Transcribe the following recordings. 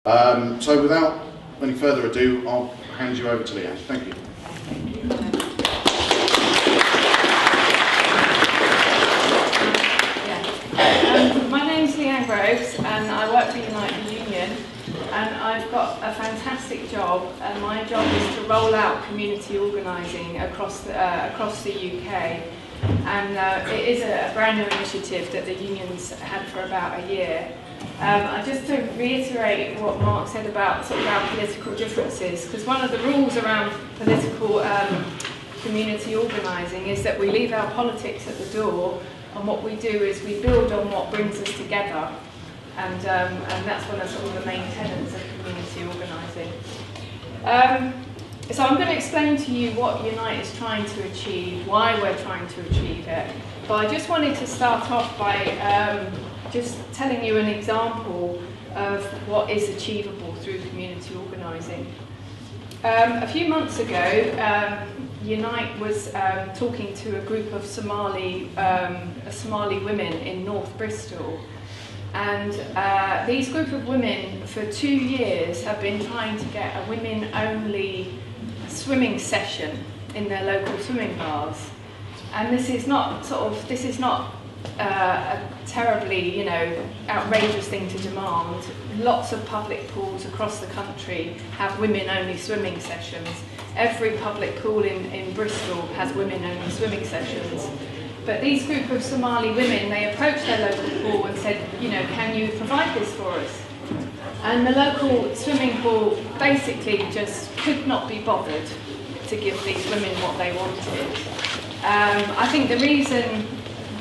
So without any further ado, I'll hand you over to Liane. Thank you. My name's Liane Groves and I work for Unite Union, and I've got a fantastic job, and my job is to roll out community organising across the UK. And it is a brand new initiative that the union's had for about a year. Just to reiterate what Mark said about sort of our political differences, because one of the rules around political community organising is that we leave our politics at the door, and what we do is we build on what brings us together, and that's one of sort of the main tenets of community organising. So I'm going to explain to you what Unite is trying to achieve, why we're trying to achieve it, but I just wanted to start off by just telling you an example of what is achievable through community organising. A few months ago, Unite was talking to a group of Somali women in North Bristol, and these group of women for 2 years have been trying to get a women-only swimming session in their local swimming bars. And this is not a terribly, outrageous thing to demand. Lots of public pools across the country have women-only swimming sessions. Every public pool in Bristol has women-only swimming sessions. But these group of Somali women, they approached their local pool and said, can you provide this for us? And the local swimming pool basically just could not be bothered to give these women what they wanted. I think the reason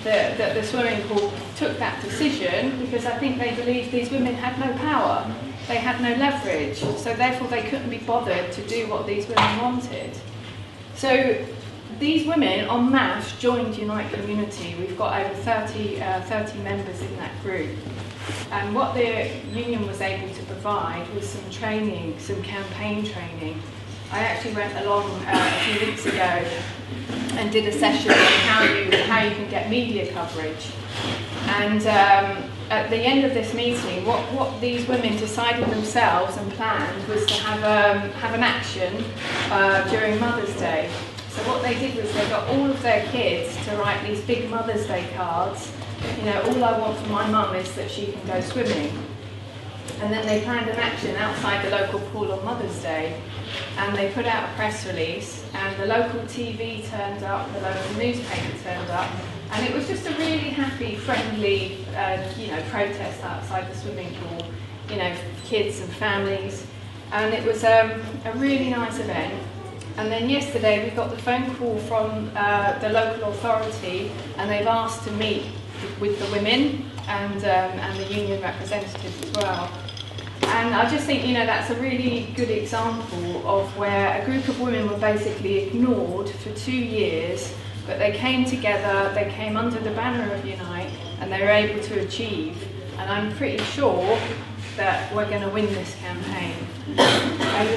that the swimming pool took that decision, because I think they believed these women had no power, they had no leverage, so therefore they couldn't be bothered to do what these women wanted. So these women en masse joined Unite Community. We've got over 30 members in that group. And what the union was able to provide was some training, some campaign training. I actually went along a few weeks ago and did a session on how you can get media coverage. And at the end of this meeting, what these women decided themselves and planned was to have an action during Mother's Day. So what they did was they got all of their kids to write these big Mother's Day cards. All I want from my mum is that she can go swimming. And then they planned an action outside the local pool on Mother's Day, and they put out a press release, and the local TV turned up, the local newspaper turned up, and it was just a really happy, friendly, protest outside the swimming pool, kids and families, and it was a really nice event. And then yesterday we got the phone call from the local authority, and they've asked to meet with the women and the union representatives as well. And I just think, that's a really good example of where a group of women were basically ignored for 2 years, but they came together, they came under the banner of Unite, and they were able to achieve. And I'm pretty sure that we're going to win this campaign. And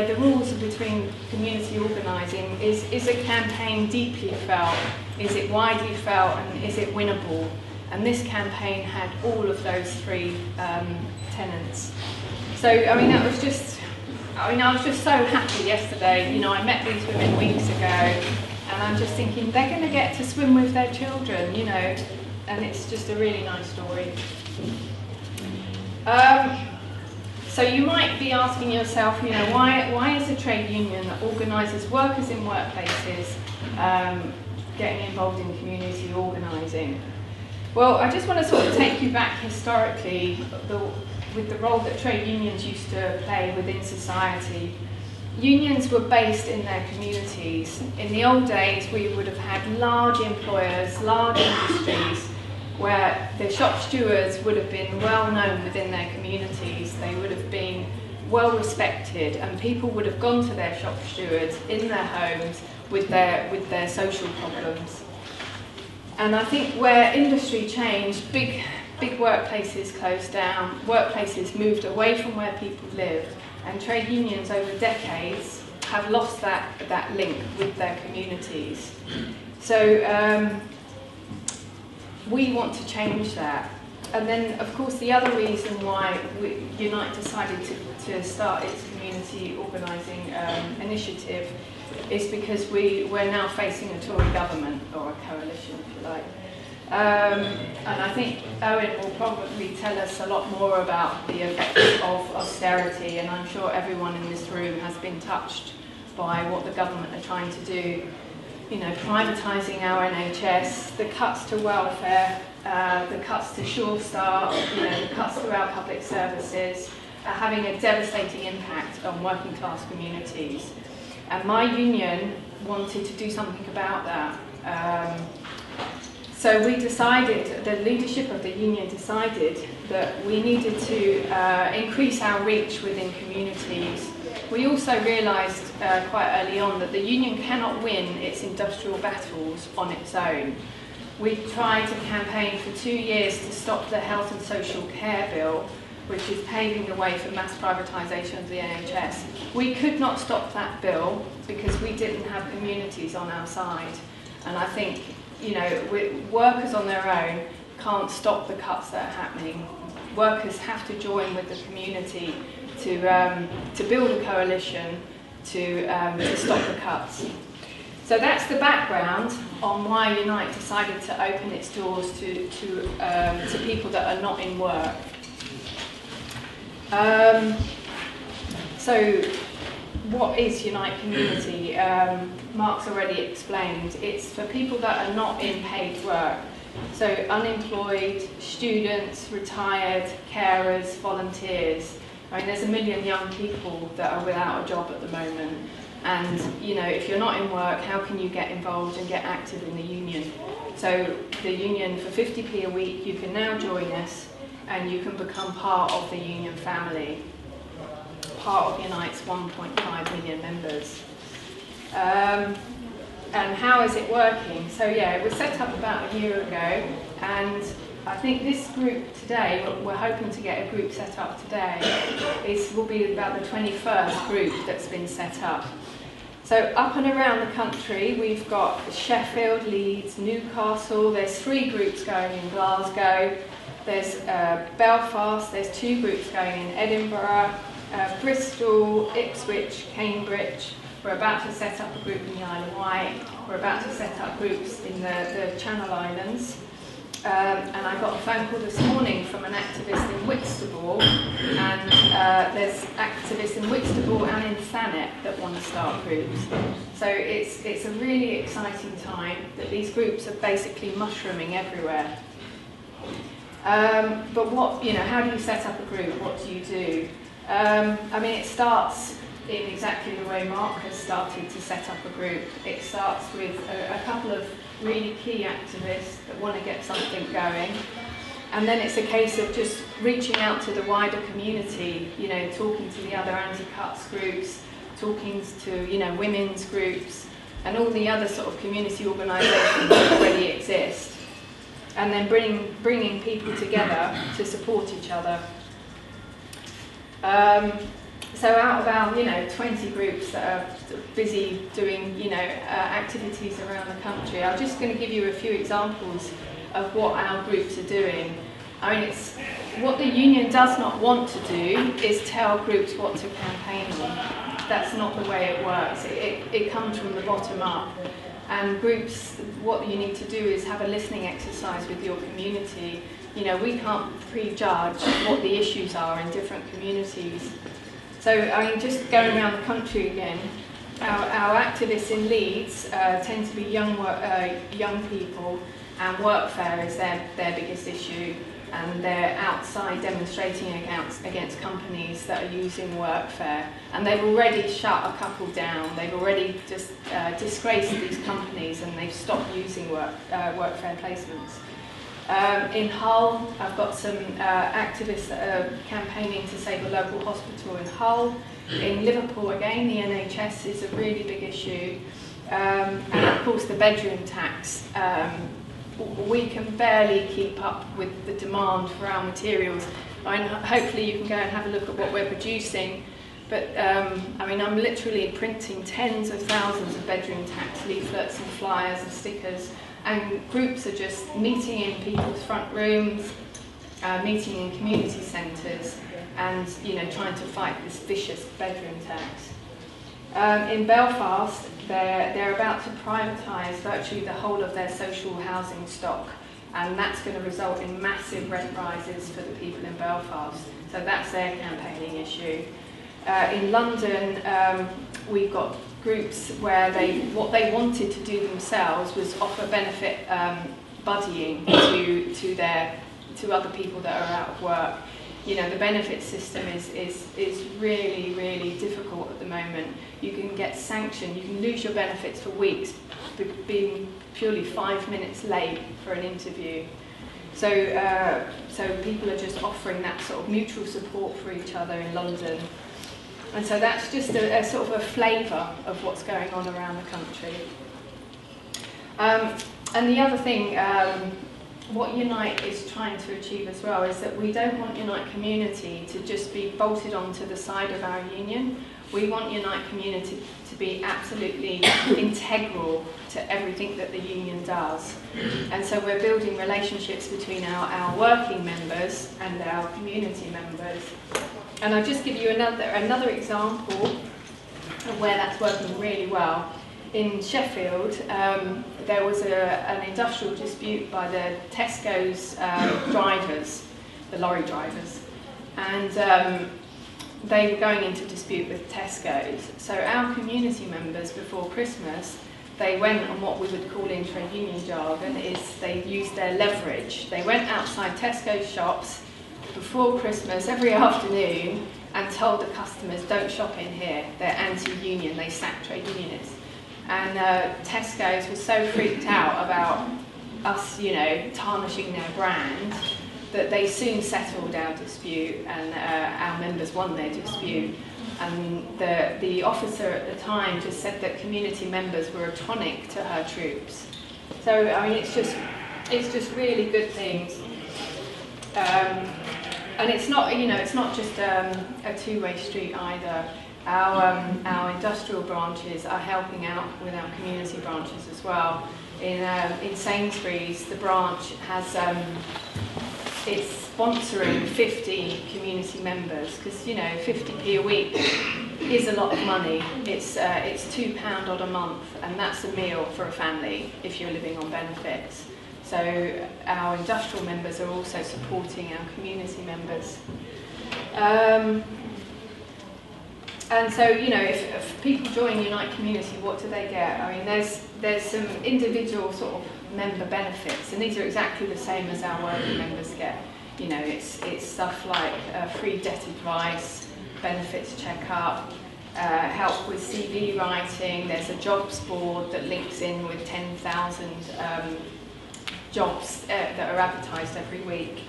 the rules between community organising is a campaign deeply felt, is it widely felt, and is it winnable? And this campaign had all of those three tenets. So I was just so happy yesterday. I met these women weeks ago, and I'm just thinking they're going to get to swim with their children, and it's just a really nice story. So you might be asking yourself, why is a trade union that organises workers in workplaces getting involved in community organising? Well, I just want to sort of take you back historically with the role that trade unions used to play within society. Unions were based in their communities. In the old days, we would have had large employers, large industries, where the shop stewards would have been well known within their communities. They would have been well respected, and people would have gone to their shop stewards in their homes with their social problems. And I think where industry changed, big workplaces closed down, workplaces moved away from where people lived, and trade unions over decades have lost that link with their communities. So we want to change that. And then, of course, the other reason why Unite decided to start its community organising initiative is because we're now facing a Tory government, or a coalition, if you like. And I think Owen will probably tell us a lot more about the effects of austerity, and I'm sure everyone in this room has been touched by what the government are trying to do. You know, privatising our NHS, the cuts to welfare, the cuts to Sure Start, you know, the cuts to our public services are having a devastating impact on working class communities. And my union wanted to do something about that. So we decided, the leadership of the union decided that we needed to increase our reach within communities. We also realised quite early on that the union cannot win its industrial battles on its own. We tried to campaign for 2 years to stop the Health and Social Care Bill, which is paving the way for mass privatisation of the NHS. We could not stop that bill because we didn't have communities on our side. And I think, you know, workers on their own can't stop the cuts that are happening. Workers have to join with the community to build a coalition to stop the cuts. So that's the background on why Unite decided to open its doors to people that are not in work. So what is Unite Community? Mark's already explained. It's for people that are not in paid work. So unemployed, students, retired, carers, volunteers. I mean, there's 1 million young people that are without a job at the moment. And, you know, if you're not in work, how can you get involved and get active in the union? So the union, for 50p a week, you can now join us and you can become part of the union family, part of Unite's 1.5 million members. And how is it working? So yeah, it was set up about a year ago, and I think this group today, we're hoping to get a group set up today, will be about the 21st group that's been set up. So up and around the country, we've got Sheffield, Leeds, Newcastle, there's 3 groups going in Glasgow, there's Belfast, there's 2 groups going in Edinburgh, Bristol, Ipswich, Cambridge. We're about to set up a group in the Isle of Wight. We're about to set up groups in the Channel Islands. And I got a phone call this morning from an activist in Whitstable, and there's activists in Whitstable and in Thanet that want to start groups. So it's a really exciting time that these groups are basically mushrooming everywhere. But what, you know, how do you set up a group? What do you do? I mean, it starts in exactly the way Mark has started to set up a group. It starts with a couple of really key activists that want to get something going, and then it's a case of just reaching out to the wider community, you know, talking to the other anti-cuts groups, talking to, you know, women's groups and all the other sort of community organisations that already exist, and then bringing people together to support each other. So out of our, you know, 20 groups that are busy doing, you know, activities around the country, I'm just going to give you a few examples of what our groups are doing. I mean, it's what the union does not want to do is tell groups what to campaign on. That's not the way it works. It comes from the bottom up. And groups, what you need to do is have a listening exercise with your community. You know, we can't prejudge what the issues are in different communities. So, I mean, just going around the country again, our activists in Leeds tend to be young people, and workfare is their biggest issue, and they're outside demonstrating against companies that are using workfare, and they've already shut a couple down. They've already just disgraced these companies, and they've stopped using workfare placements. In Hull, I've got some activists that are campaigning to save a local hospital in Hull. In Liverpool, again, the NHS is a really big issue. And of course, the bedroom tax. We can barely keep up with the demand for our materials. I mean, hopefully you can go and have a look at what we're producing. But, I mean, I'm literally printing tens of thousands of bedroom tax leaflets and flyers and stickers. And groups are just meeting in people's front rooms, meeting in community centres, and trying to fight this vicious bedroom tax. In Belfast, they're about to privatise virtually the whole of their social housing stock, and that's going to result in massive rent rises for the people in Belfast. So that's their campaigning issue. In London, we've got groups where what they wanted to do themselves was offer benefit buddying to other people that are out of work. The benefit system is really, really difficult at the moment. You can get sanctioned, you can lose your benefits for weeks for being purely 5 minutes late for an interview. So people are just offering that sort of mutual support for each other in London. And so that's just a sort of a flavour of what's going on around the country. And the other thing, what Unite is trying to achieve as well is that we don't want Unite Community to just be bolted onto the side of our union. We want Unite Community to be absolutely integral to everything that the union does. And so we're building relationships between our working members and our community members. And I'll just give you another example of where that's working really well. In Sheffield, there was an industrial dispute by the Tesco's drivers, the lorry drivers, and they were going into dispute with Tesco's. So our community members before Christmas, they went on what we would call in trade union jargon is they used their leverage. They went outside Tesco's shops before Christmas every afternoon and told the customers, don't shop in here, they're anti-union, they sack trade unionists. And Tesco's was so freaked out about us, tarnishing their brand, that they soon settled our dispute, and our members won their dispute. And the officer at the time just said that community members were a tonic to her troops. So I mean, it's just really good things. And it's not, it's not just a two-way street either. Our industrial branches are helping out with our community branches as well. In Sainsbury's, the branch has it's sponsoring 50 community members because 50p a week is a lot of money. It's £2 odd a month, and that's a meal for a family if you're living on benefits. So our industrial members are also supporting our community members. And so, if people join Unite Community, what do they get? I mean, there's some individual sort of member benefits, and these are exactly the same as our working members get. It's stuff like free debt advice, benefits check-up, help with CV writing. There's a jobs board that links in with 10,000 jobs that are advertised every week.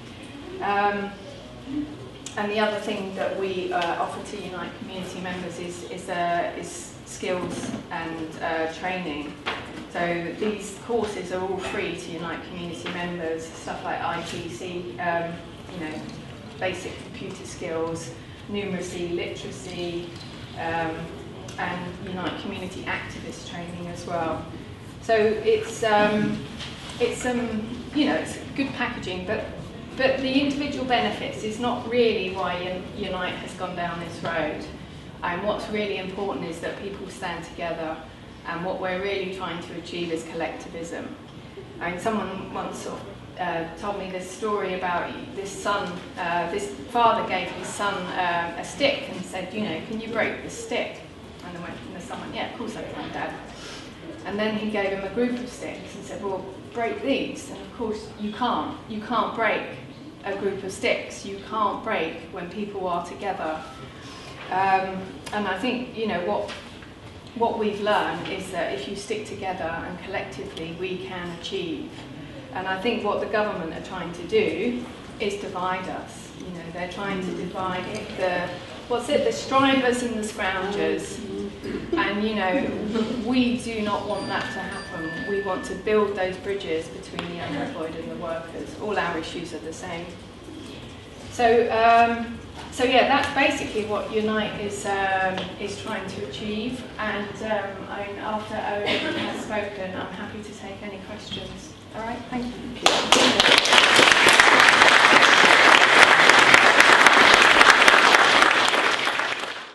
And the other thing that we offer to Unite Community members is skills and training. So these courses are all free to Unite Community members, stuff like IGC, basic computer skills, numeracy, literacy, and Unite Community activist training as well. So it's good packaging, but the individual benefits is not really why Unite has gone down this road. And what's really important is that people stand together, and what we're really trying to achieve is collectivism. I mean, someone once sort of told me this story about this father gave his son a stick and said, can you break the stick? And the son went, yeah, of course I can, Dad. And then he gave him a group of sticks and said, well, break these. And of course you can't. You can't break a group of sticks. You can't break when people are together. And I think, what we've learned is that if you stick together and collectively, we can achieve. And I think what the government are trying to do is divide us. They're trying to divide the strivers and the scroungers. And we do not want that to happen. We want to build those bridges between the unemployed and the workers. All our issues are the same. So yeah, that's basically what Unite is trying to achieve. And after Owen has spoken, I'm happy to take any questions. All right, thank you.